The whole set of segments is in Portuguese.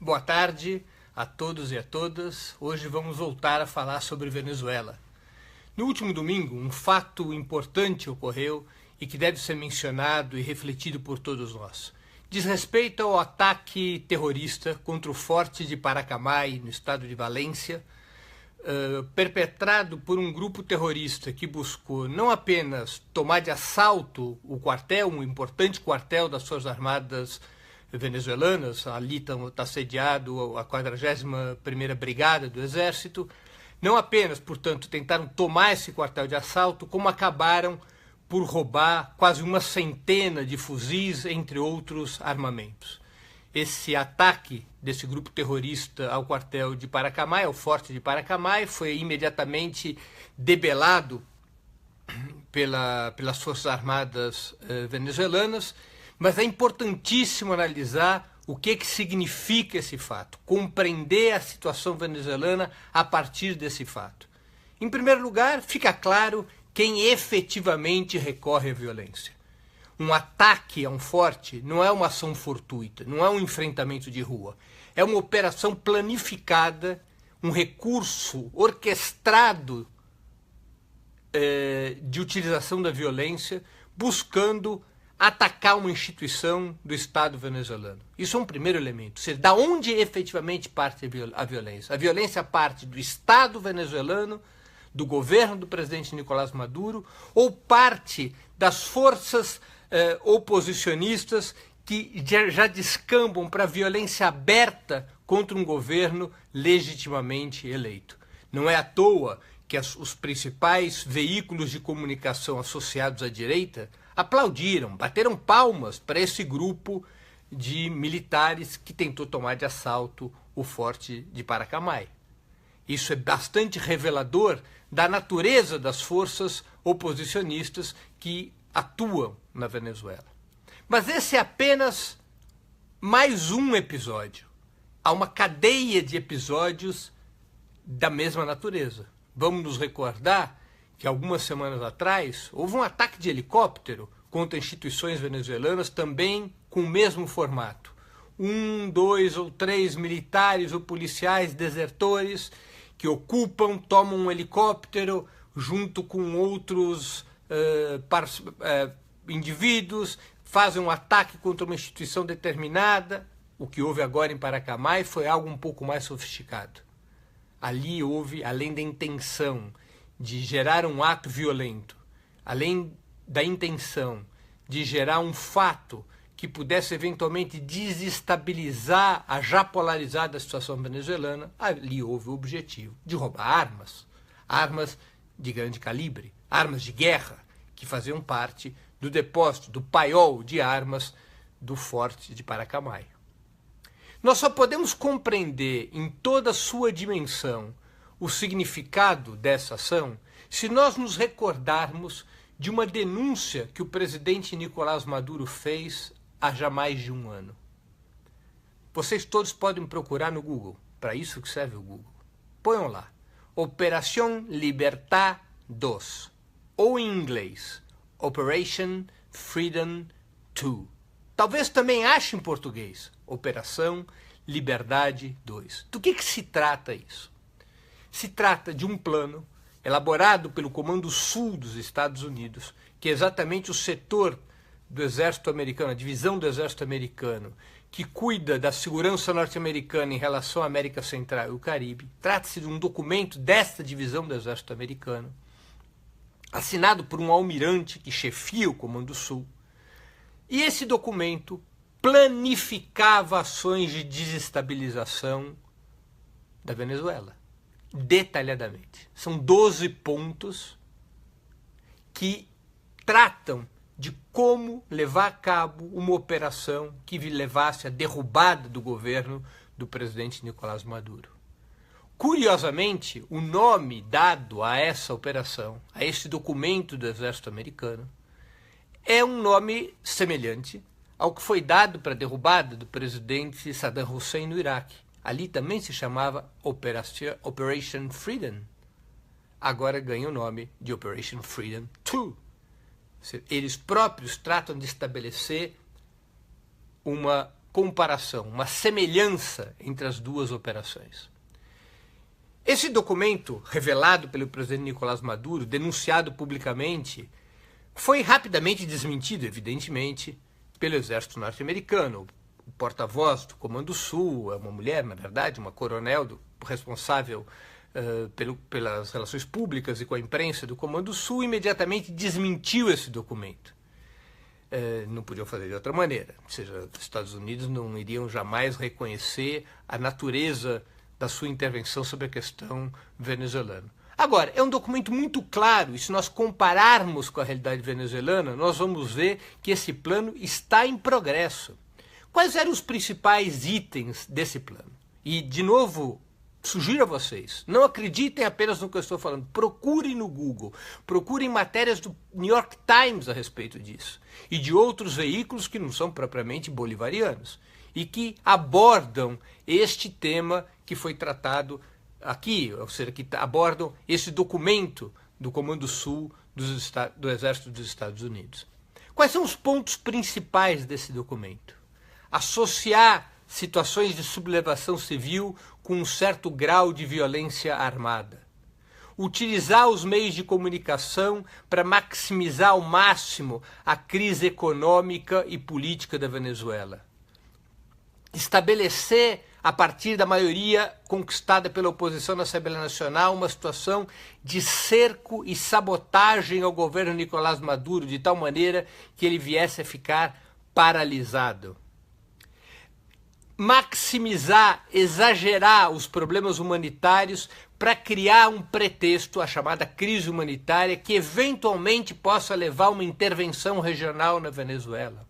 Boa tarde a todos e a todas. Hoje vamos voltar a falar sobre Venezuela. No último domingo, um fato importante ocorreu e que deve ser mencionado e refletido por todos nós. Diz respeito ao ataque terrorista contra o Forte de Paracamay, no estado de Valência, perpetrado por um grupo terrorista que buscou não apenas tomar de assalto o quartel, um importante quartel das Forças Armadas venezuelanas, ali está sediado a 41ª Brigada do Exército, não apenas, portanto, tentaram tomar esse quartel de assalto, como acabaram por roubar quase uma centena de fuzis, entre outros armamentos. Esse ataque desse grupo terrorista ao quartel de Paracamay, ao Forte de Paracamay, foi imediatamente debelado pelas Forças Armadas venezuelanas, mas é importantíssimo analisar o que significa esse fato, compreender a situação venezuelana a partir desse fato. Em primeiro lugar, fica claro quem efetivamente recorre à violência. Um ataque a um forte não é uma ação fortuita, não é um enfrentamento de rua. É uma operação planificada, um recurso orquestrado de utilização da violência, buscando atacar uma instituição do Estado venezuelano. Isso é um primeiro elemento. Ou seja, da onde efetivamente parte a violência? A violência parte do Estado venezuelano, do governo do presidente Nicolás Maduro, ou parte das forças oposicionistas que já descambam para a violência aberta contra um governo legitimamente eleito. Não é à toa que os principais veículos de comunicação associados à direita aplaudiram, bateram palmas para esse grupo de militares que tentou tomar de assalto o Forte de Paracamay. Isso é bastante revelador da natureza das forças oposicionistas que atuam na Venezuela. Mas esse é apenas mais um episódio. Há uma cadeia de episódios da mesma natureza. Vamos nos recordar que algumas semanas atrás houve um ataque de helicóptero contra instituições venezuelanas também com o mesmo formato. 1, 2 ou 3 militares ou policiais desertores que ocupam, tomam um helicóptero junto com outros indivíduos, fazem um ataque contra uma instituição determinada. O que houve agora em Paracamay foi algo um pouco mais sofisticado. Ali houve, além da intenção de gerar um ato violento, além da intenção de gerar um fato que pudesse eventualmente desestabilizar a já polarizada situação venezuelana, ali houve o objetivo de roubar armas de grande calibre, armas de guerra, que faziam parte do depósito, do paiol de armas do Forte de Paracamay. Nós só podemos compreender em toda a sua dimensão o significado dessa ação se nós nos recordarmos de uma denúncia que o presidente Nicolás Maduro fez há já mais de um ano. Vocês todos podem procurar no Google, para isso que serve o Google. Ponham lá, Operação Libertad 2, ou em inglês, Operation Freedom 2. Talvez também ache em português, Operação Liberdade 2. Do que se trata isso? Se trata de um plano elaborado pelo Comando Sul dos Estados Unidos, que é exatamente o setor do Exército Americano, a divisão do Exército Americano, que cuida da segurança norte-americana em relação à América Central e o Caribe. Trata-se de um documento desta divisão do Exército Americano, assinado por um almirante que chefia o Comando Sul. E esse documento planificava ações de desestabilização da Venezuela, detalhadamente. São 12 pontos que tratam de como levar a cabo uma operação que levasse à derrubada do governo do presidente Nicolás Maduro. Curiosamente, o nome dado a essa operação, a esse documento do Exército Americano, é um nome semelhante ao que foi dado para a derrubada do presidente Saddam Hussein no Iraque. Ali também se chamava Operation Freedom. Agora ganha o nome de Operation Freedom 2. Eles próprios tratam de estabelecer uma comparação, uma semelhança entre as duas operações. Esse documento, revelado pelo presidente Nicolás Maduro, denunciado publicamente, foi rapidamente desmentido, evidentemente, pelo exército norte-americano. O porta-voz do Comando Sul, é uma mulher, na verdade, uma coronel responsável pelas relações públicas e com a imprensa do Comando Sul, imediatamente desmentiu esse documento. Não podiam fazer de outra maneira. Ou seja, os Estados Unidos não iriam jamais reconhecer a natureza da sua intervenção sobre a questão venezuelana. Agora, é um documento muito claro, e se nós compararmos com a realidade venezuelana, nós vamos ver que esse plano está em progresso. Quais eram os principais itens desse plano? E, de novo, sugiro a vocês, não acreditem apenas no que eu estou falando, procurem no Google, procurem matérias do New York Times a respeito disso, e de outros veículos que não são propriamente bolivarianos, e que abordam este tema que foi tratado aqui, ou seja, que abordam esse documento do Comando Sul do Exército dos Estados Unidos. Quais são os pontos principais desse documento? Associar situações de sublevação civil com um certo grau de violência armada. Utilizar os meios de comunicação para maximizar ao máximo a crise econômica e política da Venezuela. Estabelecer, a partir da maioria conquistada pela oposição na Assembleia Nacional, uma situação de cerco e sabotagem ao governo Nicolás Maduro, de tal maneira que ele viesse a ficar paralisado. Maximizar, exagerar os problemas humanitários para criar um pretexto, a chamada crise humanitária, que eventualmente possa levar a uma intervenção regional na Venezuela.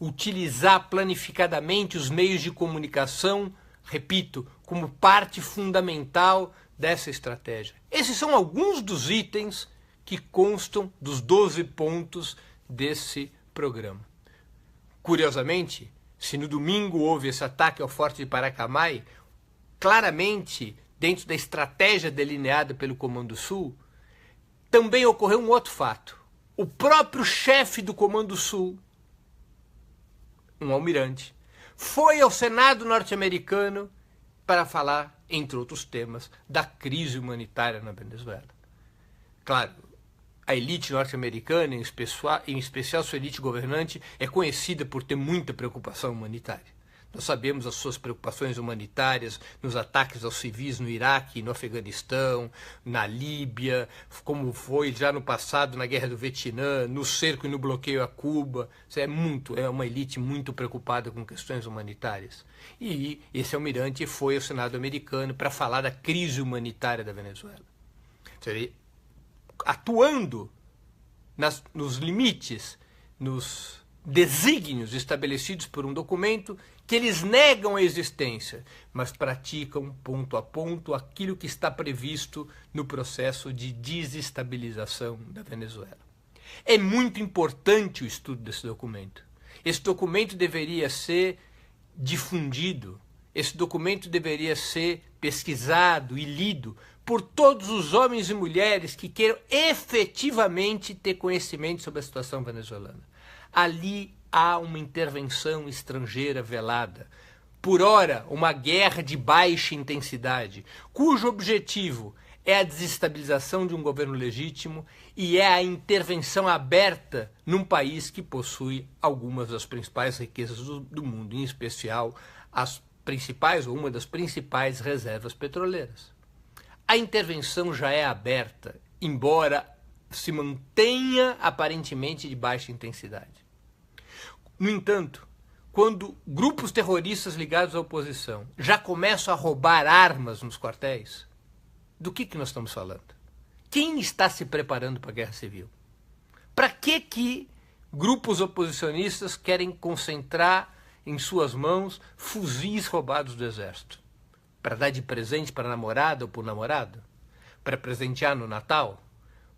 Utilizar planificadamente os meios de comunicação, repito, como parte fundamental dessa estratégia. Esses são alguns dos itens que constam dos 12 pontos desse programa. Curiosamente, se no domingo houve esse ataque ao Forte de Paracamai, claramente, dentro da estratégia delineada pelo Comando Sul, também ocorreu um outro fato. O próprio chefe do Comando Sul, um almirante, foi ao Senado norte-americano para falar, entre outros temas, da crise humanitária na Venezuela. Claro, a elite norte-americana, em especial sua elite governante, é conhecida por ter muita preocupação humanitária. Nós sabemos as suas preocupações humanitárias nos ataques aos civis no Iraque, no Afeganistão, na Líbia, como foi já no passado na Guerra do Vietnã, no cerco e no bloqueio a Cuba. É uma elite muito preocupada com questões humanitárias. E esse almirante foi ao Senado americano para falar da crise humanitária da Venezuela. Atuando nos limites, nos desígnios estabelecidos por um documento que eles negam a existência, mas praticam ponto a ponto aquilo que está previsto no processo de desestabilização da Venezuela. É muito importante o estudo desse documento. Esse documento deveria ser difundido, esse documento deveria ser pesquisado e lido por todos os homens e mulheres que queiram efetivamente ter conhecimento sobre a situação venezuelana. Ali há uma intervenção estrangeira velada, por ora uma guerra de baixa intensidade, cujo objetivo é a desestabilização de um governo legítimo e é a intervenção aberta num país que possui algumas das principais riquezas do mundo, em especial as principais ou uma das principais reservas petroleiras. A intervenção já é aberta, embora se mantenha aparentemente de baixa intensidade. No entanto, quando grupos terroristas ligados à oposição já começam a roubar armas nos quartéis, do que nós estamos falando? Quem está se preparando para a guerra civil? Para que grupos oposicionistas querem concentrar em suas mãos fuzis roubados do exército? Para dar de presente para a namorada ou para o namorado? Para presentear no Natal?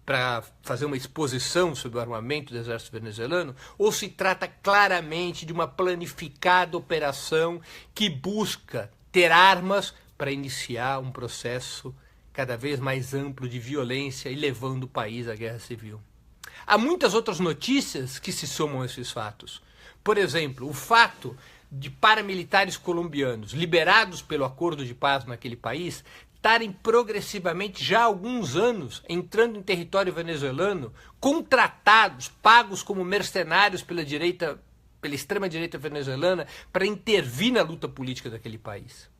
Para fazer uma exposição sobre o armamento do exército venezuelano? Ou se trata claramente de uma planificada operação que busca ter armas para iniciar um processo cada vez mais amplo de violência e levando o país à guerra civil? Há muitas outras notícias que se somam a esses fatos. Por exemplo, o fato de paramilitares colombianos liberados pelo acordo de paz naquele país estarem progressivamente, já há alguns anos, entrando em território venezuelano, contratados, pagos como mercenários pela extrema-direita venezuelana para intervir na luta política daquele país.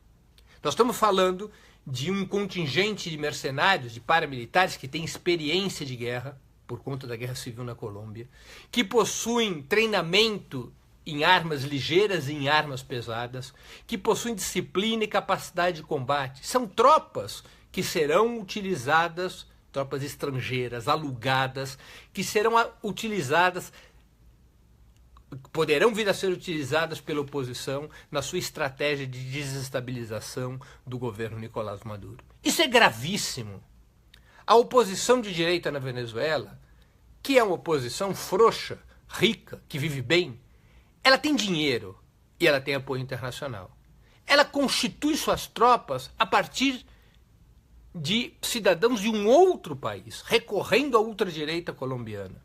Nós estamos falando de um contingente de mercenários, de paramilitares que tem experiência de guerra, por conta da guerra civil na Colômbia, que possuem treinamento em armas ligeiras e em armas pesadas, que possuem disciplina e capacidade de combate. São tropas que serão utilizadas, tropas estrangeiras, alugadas, que serão utilizadas, poderão vir a ser utilizadas pela oposição na sua estratégia de desestabilização do governo Nicolás Maduro. Isso é gravíssimo. A oposição de direita na Venezuela, que é uma oposição frouxa, rica, que vive bem, ela tem dinheiro e ela tem apoio internacional. Ela constitui suas tropas a partir de cidadãos de um outro país, recorrendo à ultradireita colombiana.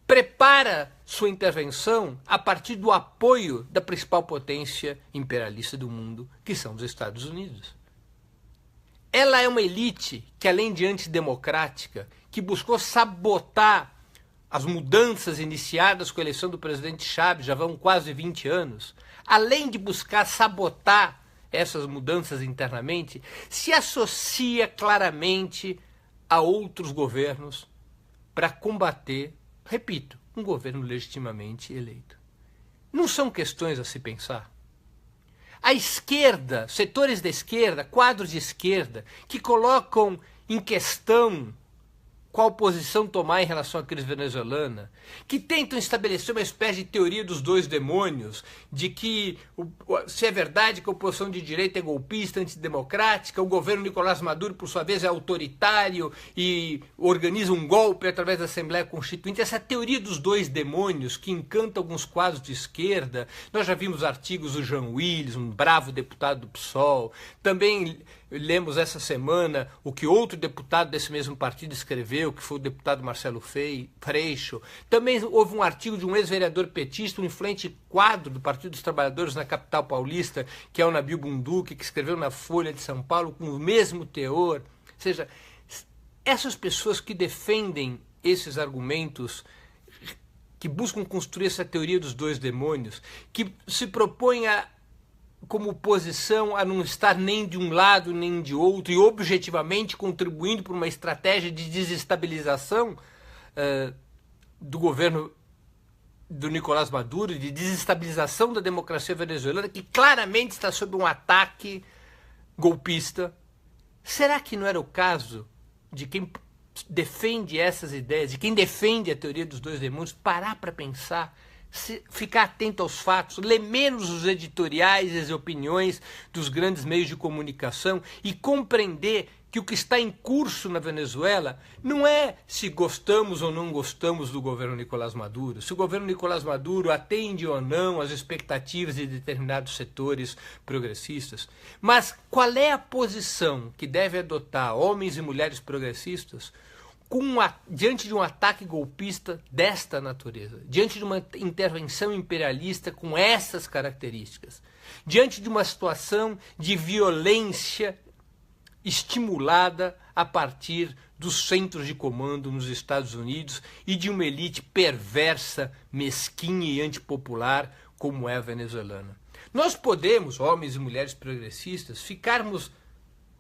Prepara sua intervenção a partir do apoio da principal potência imperialista do mundo, que são os Estados Unidos. Ela é uma elite que, além de antidemocrática, que buscou sabotar as mudanças iniciadas com a eleição do presidente Chávez, já vão quase 20 anos, além de buscar sabotar essas mudanças internamente, se associa claramente a outros governos para combater, repito, um governo legitimamente eleito. Não são questões a se pensar? A esquerda, setores da esquerda, quadros de esquerda, que colocam em questão qual posição tomar em relação à crise venezuelana, que tentam estabelecer uma espécie de teoria dos dois demônios, de que se é verdade que a oposição de direita é golpista, antidemocrática, o governo Nicolás Maduro, por sua vez, é autoritário e organiza um golpe através da Assembleia Constituinte. Essa teoria dos dois demônios que encanta alguns quadros de esquerda. Nós já vimos artigos do Jean Willis, um bravo deputado do PSOL. Também lemos essa semana o que outro deputado desse mesmo partido escreveu, que foi o deputado Marcelo Freixo. Também houve um artigo de um ex-vereador petista, um influente quadro do Partido dos Trabalhadores na capital paulista, que é o Nabil Bunduque, que escreveu na Folha de São Paulo com o mesmo teor. Ou seja, essas pessoas que defendem esses argumentos, que buscam construir essa teoria dos dois demônios, que se propõem como oposição a não estar nem de um lado nem de outro e objetivamente contribuindo para uma estratégia de desestabilização do governo do Nicolás Maduro, de desestabilização da democracia venezuelana, que claramente está sob um ataque golpista. Será que não era o caso de quem defende essas ideias, de quem defende a teoria dos dois demônios, parar para pensar, ficar atento aos fatos, ler menos os editoriais e as opiniões dos grandes meios de comunicação e compreender que o que está em curso na Venezuela não é se gostamos ou não gostamos do governo Nicolás Maduro, se o governo Nicolás Maduro atende ou não às expectativas de determinados setores progressistas, mas qual é a posição que deve adotar homens e mulheres progressistas diante de um ataque golpista desta natureza, diante de uma intervenção imperialista com essas características, diante de uma situação de violência estimulada a partir dos centros de comando nos Estados Unidos e de uma elite perversa, mesquinha e antipopular como é a venezuelana. Nós podemos, homens e mulheres progressistas, ficarmos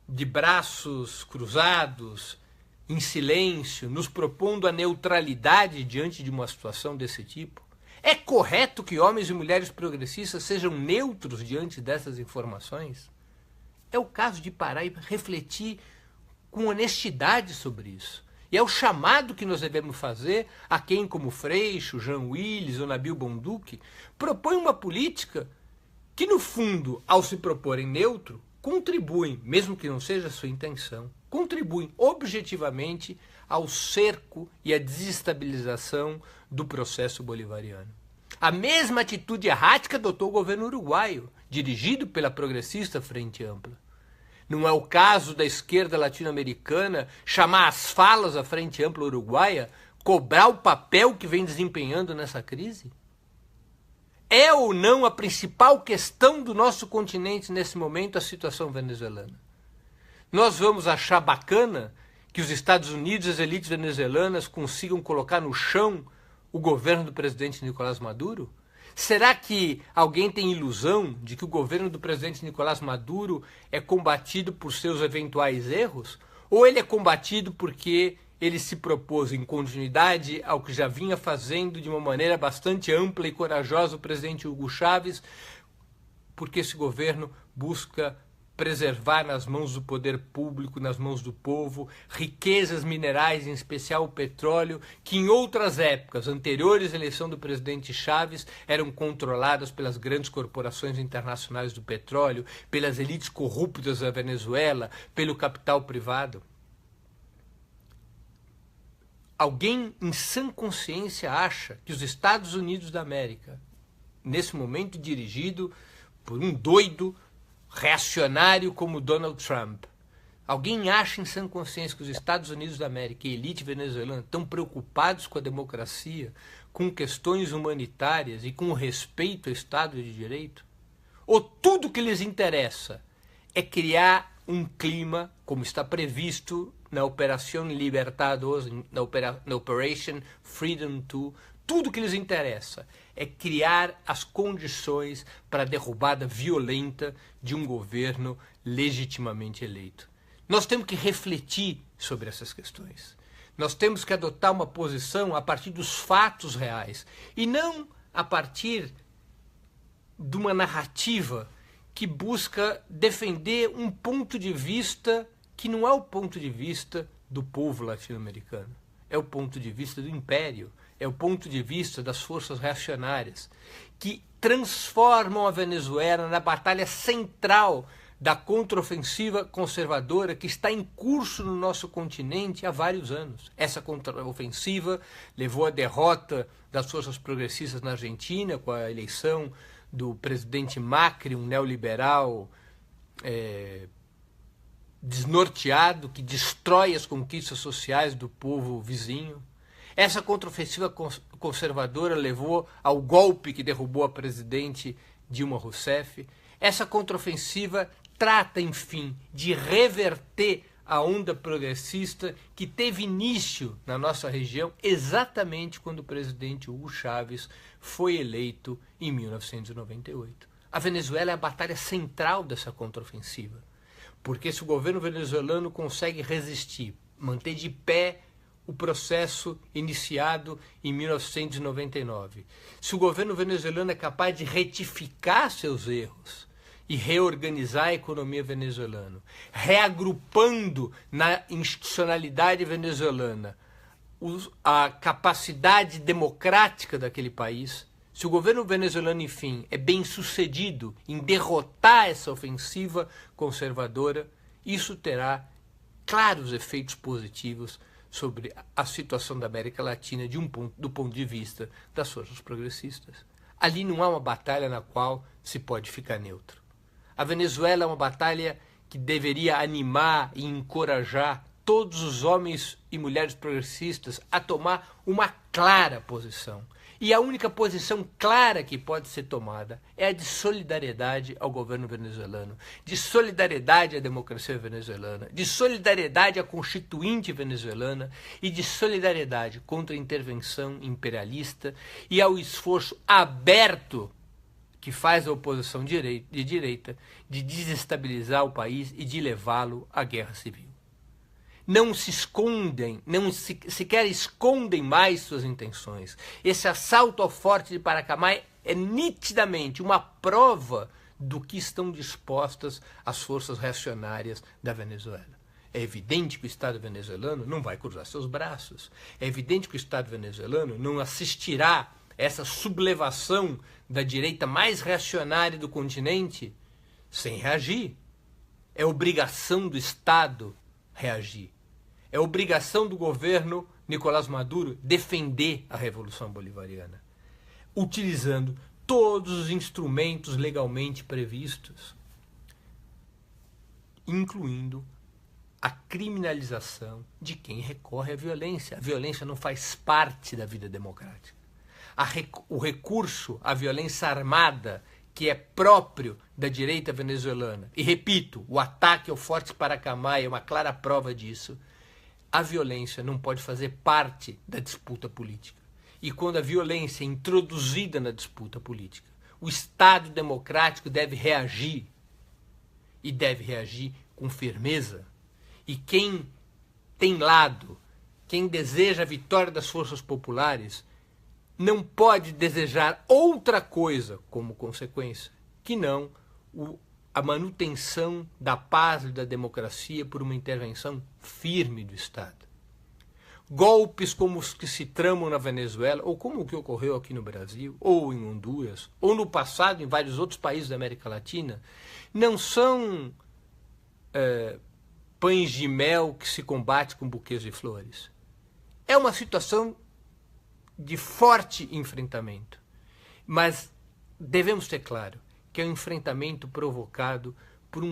de braços cruzados, em silêncio, nos propondo a neutralidade diante de uma situação desse tipo? É correto que homens e mulheres progressistas sejam neutros diante dessas informações? É o caso de parar e refletir com honestidade sobre isso. E é o chamado que nós devemos fazer a quem, como Freixo, Jean Willis ou Nabil Bunduque, propõe uma política que, no fundo, ao se proporem neutro, contribuem, mesmo que não seja a sua intenção, contribuem objetivamente ao cerco e à desestabilização do processo bolivariano. A mesma atitude errática adotou o governo uruguaio, dirigido pela progressista Frente Ampla. Não é o caso da esquerda latino-americana chamar às falas a Frente Ampla uruguaia, cobrar o papel que vem desempenhando nessa crise? É ou não a principal questão do nosso continente nesse momento a situação venezuelana? Nós vamos achar bacana que os Estados Unidos e as elites venezuelanas consigam colocar no chão o governo do presidente Nicolás Maduro? Será que alguém tem ilusão de que o governo do presidente Nicolás Maduro é combatido por seus eventuais erros? Ou ele é combatido porque ele se propôs em continuidade ao que já vinha fazendo de uma maneira bastante ampla e corajosa o presidente Hugo Chávez, porque esse governo busca preservar nas mãos do poder público, nas mãos do povo, riquezas minerais, em especial o petróleo, que em outras épocas, anteriores à eleição do presidente Chávez, eram controladas pelas grandes corporações internacionais do petróleo, pelas elites corruptas da Venezuela, pelo capital privado. Alguém em sã consciência acha que os Estados Unidos da América, nesse momento dirigido por um doido reacionário como Donald Trump, alguém acha em sã consciência que os Estados Unidos da América e a elite venezuelana estão preocupados com a democracia, com questões humanitárias e com o respeito ao Estado de Direito? Ou tudo que lhes interessa é criar um clima, como está previsto na Operação Libertados, na Operation Freedom 2, tudo que lhes interessa é criar as condições para a derrubada violenta de um governo legitimamente eleito. Nós temos que refletir sobre essas questões. Nós temos que adotar uma posição a partir dos fatos reais e não a partir de uma narrativa que busca defender um ponto de vista que não é o ponto de vista do povo latino-americano, é o ponto de vista do império, é o ponto de vista das forças reacionárias, que transformam a Venezuela na batalha central da contraofensiva conservadora que está em curso no nosso continente há vários anos. Essa contraofensiva levou à derrota das forças progressistas na Argentina, com a eleição do presidente Macri, um neoliberal desnorteado, que destrói as conquistas sociais do povo vizinho. Essa contraofensiva conservadora levou ao golpe que derrubou a presidente Dilma Rousseff. Essa contraofensiva trata, enfim, de reverter a onda progressista que teve início na nossa região exatamente quando o presidente Hugo Chávez foi eleito em 1998. A Venezuela é a batalha central dessa contraofensiva, porque se o governo venezuelano consegue resistir, manter de pé o processo iniciado em 1999, se o governo venezuelano é capaz de retificar seus erros e reorganizar a economia venezuelana, reagrupando na institucionalidade venezuelana a capacidade democrática daquele país, se o governo venezuelano, enfim, é bem sucedido em derrotar essa ofensiva conservadora, isso terá claros efeitos positivos sobre a situação da América Latina do ponto de vista das forças progressistas. Ali não há uma batalha na qual se pode ficar neutro. A Venezuela é uma batalha que deveria animar e encorajar todos os homens e mulheres progressistas a tomar uma clara posição. E a única posição clara que pode ser tomada é a de solidariedade ao governo venezuelano, de solidariedade à democracia venezuelana, de solidariedade à constituinte venezuelana e de solidariedade contra a intervenção imperialista e ao esforço aberto que faz a oposição de direita de desestabilizar o país e de levá-lo à guerra civil. Não se escondem, não sequer escondem mais suas intenções. Esse assalto ao Forte de Paracamay é nitidamente uma prova do que estão dispostas as forças reacionárias da Venezuela. É evidente que o Estado venezuelano não vai cruzar seus braços. É evidente que o Estado venezuelano não assistirá essa sublevação da direita mais reacionária do continente sem reagir. É obrigação do Estado reagir. É obrigação do governo Nicolás Maduro defender a Revolução Bolivariana, utilizando todos os instrumentos legalmente previstos, incluindo a criminalização de quem recorre à violência. A violência não faz parte da vida democrática. o recurso à violência armada, que é próprio da direita venezuelana, e repito, o ataque ao Forte Paracamay é uma clara prova disso, a violência não pode fazer parte da disputa política. E quando a violência é introduzida na disputa política, o Estado democrático deve reagir, e deve reagir com firmeza. E quem tem lado, quem deseja a vitória das forças populares, não pode desejar outra coisa como consequência que não a manutenção da paz e da democracia por uma intervenção firme do Estado. Golpes como os que se tramam na Venezuela, ou como o que ocorreu aqui no Brasil, ou em Honduras, ou no passado em vários outros países da América Latina, não são pães de mel que se combate com buquês de flores. É uma situação de forte enfrentamento. Mas devemos ter claro que é um enfrentamento provocado por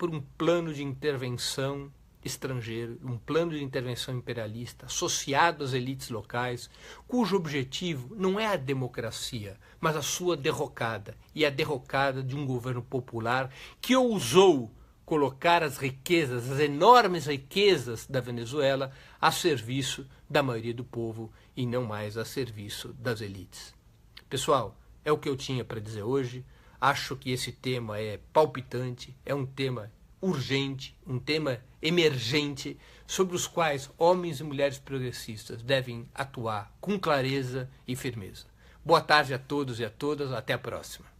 um plano de intervenção estrangeiro, um plano de intervenção imperialista associado às elites locais, cujo objetivo não é a democracia, mas a sua derrocada, e a derrocada de um governo popular que ousou colocar as riquezas, as enormes riquezas da Venezuela a serviço da maioria do povo e não mais a serviço das elites. Pessoal, é o que eu tinha para dizer hoje. Acho que esse tema é palpitante, é um tema urgente, um tema emergente, sobre os quais homens e mulheres progressistas devem atuar com clareza e firmeza. Boa tarde a todos e a todas, até a próxima.